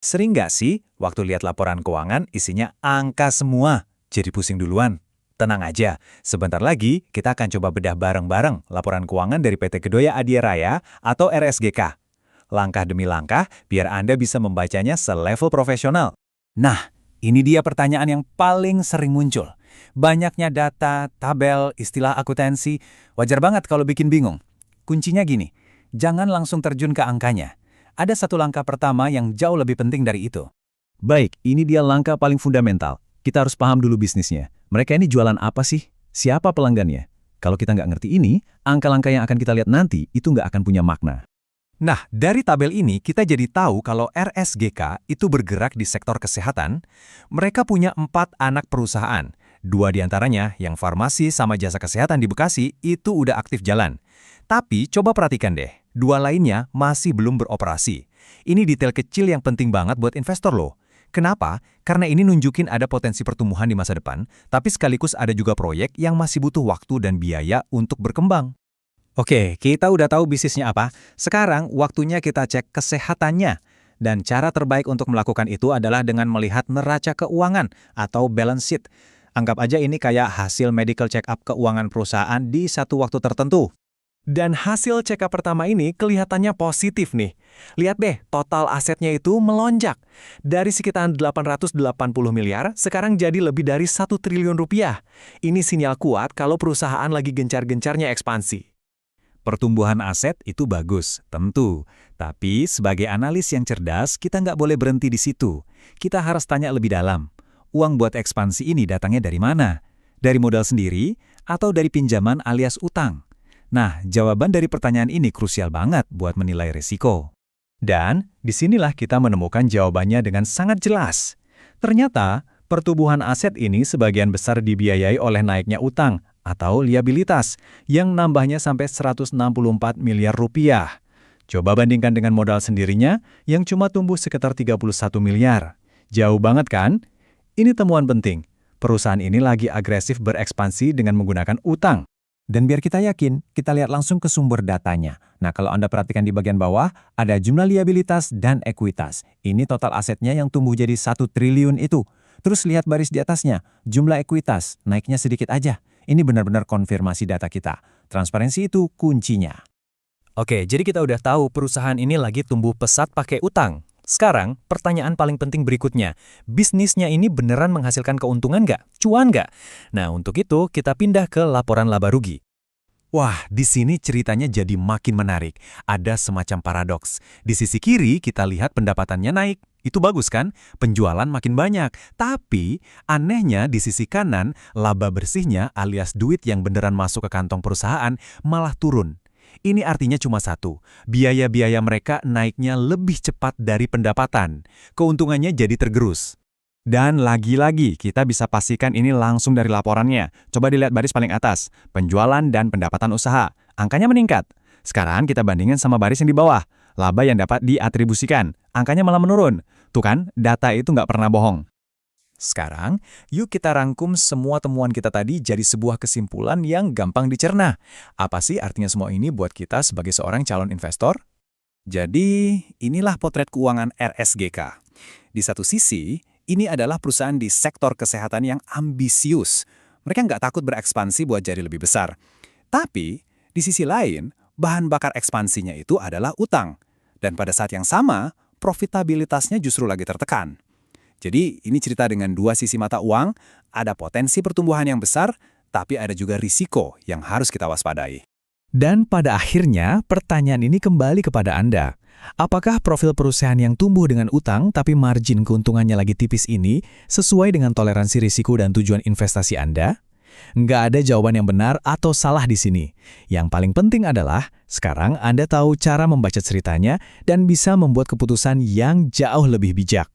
Sering nggak sih, waktu lihat laporan keuangan isinya angka semua, jadi pusing duluan? Tenang aja, sebentar lagi kita akan coba bedah bareng-bareng laporan keuangan dari PT Kedoya Adia Raya atau RSGK. Langkah demi langkah, biar Anda bisa membacanya selevel profesional. Nah, ini dia pertanyaan yang paling sering muncul. Banyaknya data, tabel, istilah akuntansi, wajar banget kalau bikin bingung. Kuncinya gini, jangan langsung terjun ke angkanya. Ada satu langkah pertama yang jauh lebih penting dari itu. Baik, ini dia langkah paling fundamental. Kita harus paham dulu bisnisnya. Mereka ini jualan apa sih? Siapa pelanggannya? Kalau kita nggak ngerti ini, angka-angka yang akan kita lihat nanti itu nggak akan punya makna. Nah, dari tabel ini kita jadi tahu kalau RSGK itu bergerak di sektor kesehatan. Mereka punya 4 anak perusahaan. 2 diantaranya yang farmasi sama jasa kesehatan di Bekasi itu udah aktif jalan. Tapi coba perhatikan deh, 2 lainnya masih belum beroperasi. Ini detail kecil yang penting banget buat investor loh. Kenapa? Karena ini nunjukin ada potensi pertumbuhan di masa depan, tapi sekaligus ada juga proyek yang masih butuh waktu dan biaya untuk berkembang. Oke, kita udah tahu bisnisnya apa. Sekarang waktunya kita cek kesehatannya. Dan cara terbaik untuk melakukan itu adalah dengan melihat neraca keuangan atau balance sheet. Anggap aja ini kayak hasil medical check-up keuangan perusahaan di satu waktu tertentu. Dan hasil check-up pertama ini kelihatannya positif nih. Lihat deh, total asetnya itu melonjak. Dari sekitar 880 miliar, sekarang jadi lebih dari 1 triliun rupiah. Ini sinyal kuat kalau perusahaan lagi gencar-gencarnya ekspansi. Pertumbuhan aset itu bagus, tentu. Tapi sebagai analis yang cerdas, kita nggak boleh berhenti di situ. Kita harus tanya lebih dalam. Uang buat ekspansi ini datangnya dari mana? Dari modal sendiri atau dari pinjaman alias utang? Nah, jawaban dari pertanyaan ini krusial banget buat menilai risiko. Dan disinilah kita menemukan jawabannya dengan sangat jelas. Ternyata, pertumbuhan aset ini sebagian besar dibiayai oleh naiknya utang atau liabilitas yang nambahnya sampai 164 miliar rupiah. Coba bandingkan dengan modal sendirinya yang cuma tumbuh sekitar 31 miliar. Jauh banget kan? Ini temuan penting. Perusahaan ini lagi agresif berekspansi dengan menggunakan utang. Dan biar kita yakin, kita lihat langsung ke sumber datanya. Nah, kalau Anda perhatikan di bagian bawah, ada jumlah liabilitas dan ekuitas. Ini total asetnya yang tumbuh jadi 1 triliun itu. Terus lihat baris di atasnya, jumlah ekuitas, naiknya sedikit aja. Ini benar-benar konfirmasi data kita. Transparansi itu kuncinya. Oke, jadi kita udah tahu perusahaan ini lagi tumbuh pesat pakai utang. Sekarang, pertanyaan paling penting berikutnya. Bisnisnya ini beneran menghasilkan keuntungan nggak? Cuan nggak? Nah, untuk itu kita pindah ke laporan laba rugi. Wah, di sini ceritanya jadi makin menarik. Ada semacam paradoks. Di sisi kiri kita lihat pendapatannya naik. Itu bagus kan? Penjualan makin banyak. Tapi, anehnya di sisi kanan, laba bersihnya alias duit yang beneran masuk ke kantong perusahaan malah turun. Ini artinya cuma satu, biaya-biaya mereka naiknya lebih cepat dari pendapatan. Keuntungannya jadi tergerus. Dan lagi-lagi, kita bisa pastikan ini langsung dari laporannya. Coba dilihat baris paling atas, penjualan dan pendapatan usaha. Angkanya meningkat. Sekarang kita bandingin sama baris yang di bawah, laba yang dapat diatribusikan. Angkanya malah menurun. Tuh kan, data itu nggak pernah bohong. Sekarang, yuk kita rangkum semua temuan kita tadi jadi sebuah kesimpulan yang gampang dicerna. Apa sih artinya semua ini buat kita sebagai seorang calon investor? Jadi, inilah potret keuangan RSGK. Di satu sisi, ini adalah perusahaan di sektor kesehatan yang ambisius. Mereka nggak takut berekspansi buat jadi lebih besar. Tapi, di sisi lain, bahan bakar ekspansinya itu adalah utang. Dan pada saat yang sama, profitabilitasnya justru lagi tertekan. Jadi ini cerita dengan 2 sisi mata uang, ada potensi pertumbuhan yang besar, tapi ada juga risiko yang harus kita waspadai. Dan pada akhirnya, pertanyaan ini kembali kepada Anda. Apakah profil perusahaan yang tumbuh dengan utang tapi margin keuntungannya lagi tipis ini sesuai dengan toleransi risiko dan tujuan investasi Anda? Nggak ada jawaban yang benar atau salah di sini. Yang paling penting adalah, sekarang Anda tahu cara membaca ceritanya dan bisa membuat keputusan yang jauh lebih bijak.